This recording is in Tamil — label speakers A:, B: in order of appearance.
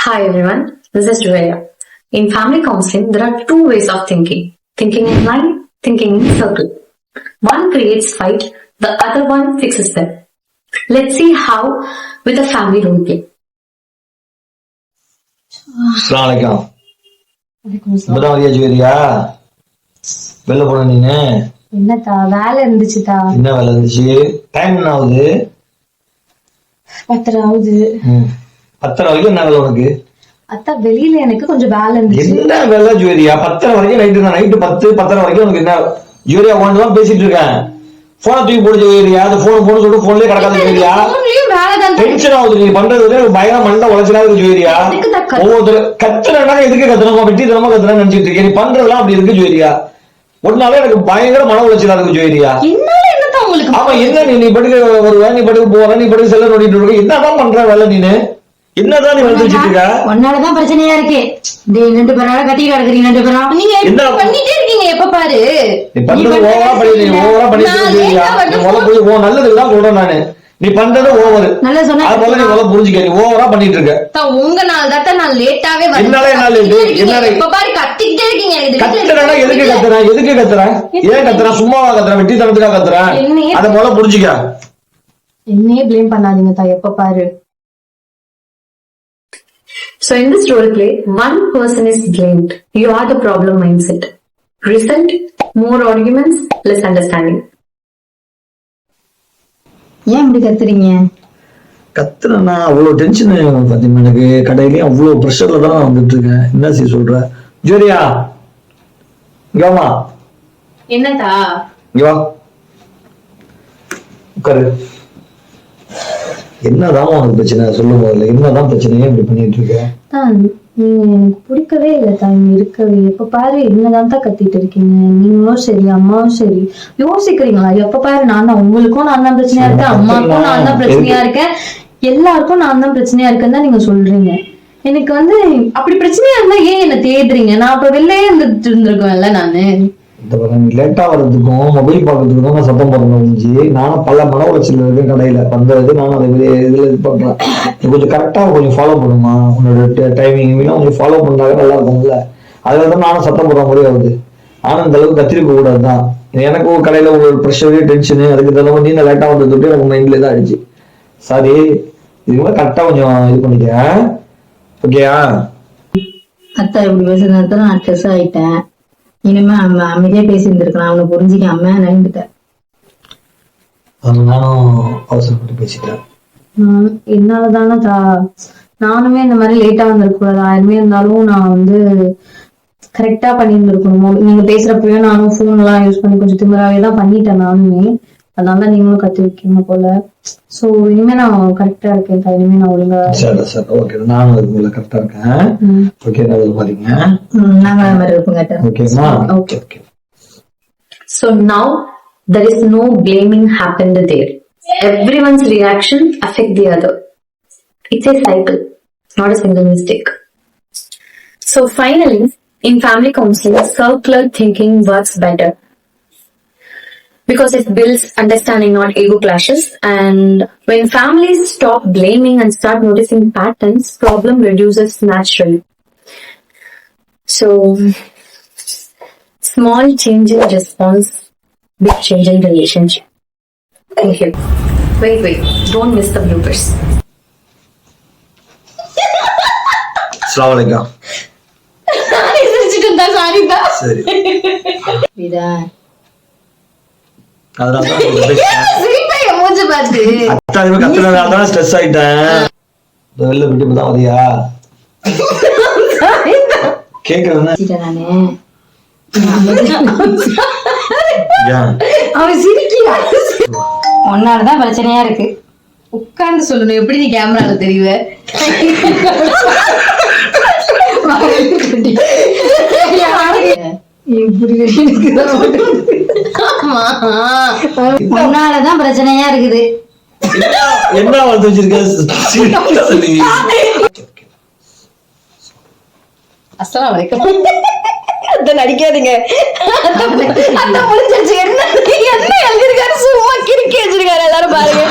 A: Hi everyone, this is Julia. In family counseling, there are two ways of thinking. Thinking in line, thinking in circle. One creates fight, the other one fixes them. Let's see how with a family role play.
B: Assalamualaikum. இப்பதான் ஜுவேரியா வெளில போன நீனு
C: என்னத்தா வேலை இருந்துச்சுதா?
B: என்ன வேலை இருந்துச்சு? டைம் என்ன ஆகுது?
C: 10:30 ஆகுது.
B: 10:30 வரைக்கும் என்ன வேலை உனக்கு?
C: அத்தா வெளியில எனக்கு கொஞ்சம் வேலை இருந்துச்சு.
B: என்ன வேலை ஜுவேரியா? 10:30 வரைக்கும் நைட்டு 10:10 வரைக்கும் உனக்கு என்ன? ஜுவேரியா உன்கிட்ட தான் பேசிட்டு இருக்கேன். போனை தூக்கி போடு ஜுவேரியா. அது போன் சொல்லிட்டு போன்லயே கிடக்காத ஜுவேரியா. டென்ஷன் ஆகுது நீ பண்றது பயங்கர மண்டை உழைச்சலா இருக்கு ஜுவேரியா. ஒவ்வொரு கத்துறா எதுக்கு கத்துறமா வெட்டி தரமா கத்துறா நினைச்சிட்டு இருக்கேன். நீ பண்றதெல்லாம் அப்படி இருக்கு ஜுவேரியா. ஒன்னாலே எனக்கு பயங்கர மன உளைச்சலா இருக்கு ஜுவேரியா. ஆமா என்ன நீ படுக்க வருவ, நீ படுக்க போற, நீ படுக்க செல்ல நோண்டிட்டு இருக்க. என்னதான் பண்ற வேலை நீனு? என்னதான் நீ வந்து வச்சிட்டு இருக்க?
C: ஒன்னாலதான் பிரச்சனையா இருக்கு. ரெண்டு பேரால கட்டி கிடக்குறீங்க. ரெண்டு பேரும் நீங்க என்ன பண்ணிட்டே இருக்கீங்க? எப்ப பாரு
B: நீ பண்றது ஓவரா பண்ணிட்டு போய் நல்லதுதான் சொல்றேன் நானு. நீ பண்றது ஓவர். நல்லா சொன்னா நீ புரிஞ்சுக்க. நீ ஓவரா பண்ணிட்டு இருக்க.
C: உங்க நாள் தான் நான் லேட்டாவே வரேன்.
B: என்ன
C: எப்ப பாரு கத்திக்கிட்டே இருக்கீங்க.
B: எதுக்கு கத்துறேன்? ஏன் கத்துறேன்? சும்மாவா கத்துறேன்? வெட்டி தரத்துக்காக கத்துறேன். அத போல புரிஞ்சுக்க.
C: என்னையே பிளேம் பண்ணாதீங்க தா. எப்ப பாரு.
A: So in this role play, one person is blamed. You are the problem mindset. Result, more arguments, less understanding.
C: ஏன் இப்படி கத்துறீங்க?
B: கத்துறேன்னா அவ்வளவு டென்ஷன் பாத்தீங்கன்னா எனக்கு கடையிலயும் அவ்வளவு ப்ரெஷர்ல தான் வந்துட்டு இருக்கேன். என்ன செய்ய சொல்ற ஜூரியா? இங்கவா.
C: என்னதா?
B: இங்க வா உட்காரு. என்னதான் உனக்கு பிரச்சனை சொல்லும் போதுல? என்னதான் பிரச்சனையே இப்படி பண்ணிட்டு இருக்க?
C: எனக்கு பிடிக்கவே இல்லை தான் இங்க இருக்கவே. எப்ப பாரு என்னதான் தான் கத்திட்டு இருக்கீங்க. நீங்களும் சரி அம்மாவும் சரி. யோசிக்கிறீங்களா? எப்ப பாரு நான் தான் உங்களுக்கும் நான் தான் பிரச்சனையா இருக்கேன், அம்மாவுக்கும் நான் தான் பிரச்சனையா இருக்கேன், எல்லாருக்கும் நான் தான் பிரச்சனையா இருக்கேன்னு தான் நீங்க சொல்றீங்க. எனக்கு அப்படி பிரச்சனையா இருந்தா ஏன் என்ன தேடுறீங்க? நான் அப்ப வெளியே இருந்திருக்கேன்ல. நானு
B: லேட்டா வர்றதுக்கும் மொபைல் பாக்கிறதுக்கும் தான் நான் சத்தம் போடணும். நானும் பல மன உளைச்சல் இருக்கேன் கடையில பண்றது. நானும் அதை இதுல இது பண்றேன். கொஞ்சம் கரெக்டா கொஞ்சம் ஃபாலோ பண்ணுமா? உன்னோட டைமிங் கொஞ்சம் ஃபாலோ பண்ணாக்க நல்லா இருக்கும்ல. அதுலதான் நானும் சத்தம் போடுற மாதிரி ஆகுது. ஆனா இந்த அளவுக்கு கத்திரிக்க கூடாதுதான். எனக்கும் கடையில ஒரு ப்ரெஷரு டென்ஷனு அதுக்கு தகுந்த நீங்க லேட்டா வந்தது எனக்கு மைண்ட்ல தான் ஆயிடுச்சு. சாரி. இதுக்கு கரெக்டா கொஞ்சம் இது பண்ணிக்க. ஓகேயா?
C: அத்தா இப்படி பேசுறதுனால நான் ஸ்ட்ரெஸ் ஆயிட்டேன். இனிமே அமைதியா பேசி இருந்திருக்கலாம். அவனை புரிஞ்சுக்காம நினைந்துட்டேன்.
B: நானும் அவசரப்பட்டு பேசிட்டேன்.
C: என்னாலதானே நானுமே இந்த மாதிரி லேட்டா வந்திருக்கூடாது. யாருமே இருந்தாலும் நான் கரெக்டா பண்ணியிருந்திருக்கணும். நீங்க பேசுறப்பயும் நானும் போன் எல்லாம் யூஸ் பண்ணி கொஞ்சம் திமிராவே தான் பண்ணிட்டேன் நானுமே. அதனால நீங்களும் கத்துருக்கீங்க போல. சோ இனிமே நான் கரெக்டா இருக்கேன். இனிமே நான் ஒழுங்கா
B: நானும் கரெக்டா இருக்கேன். ஓகே பாருங்க.
C: நாங்க அந்த மாதிரி இருப்போம்.
A: Okay. So now there is no blaming happened there. Everyone's reaction affect the other. It's a cycle, not a single mistake. So finally, in family counseling, circular thinking works better. Because it builds understanding, not ego clashes. And when families stop blaming and start noticing patterns, problem reduces naturally. So, small change in response, big change in relationship. Thank you. Wait. Don't miss the bloopers.
B: Assalamualaikum. சரி. ஸ்ட்ரெஸ் ஆயிட்டேன். வெளில விட்டு தான் வரியா கேக்குறேன்.
C: ஒன்னாலதான் பிரச்சனையா இருக்கு. உட்கார்ந்து சொல்லணும். எப்படி நீ கேமரால தெரியுவ? உன்னாலதான் பிரச்சனையா இருக்குது.
B: என்ன வந்து வச்சிருக்க?
C: அஸ்ஸலாமு
D: நடிக்காதீங்க. என்ன எழுதிருக்காரு? சும்மா கிறுக்கி வச்சிருக்காரு. எல்லாரும் பாருங்க.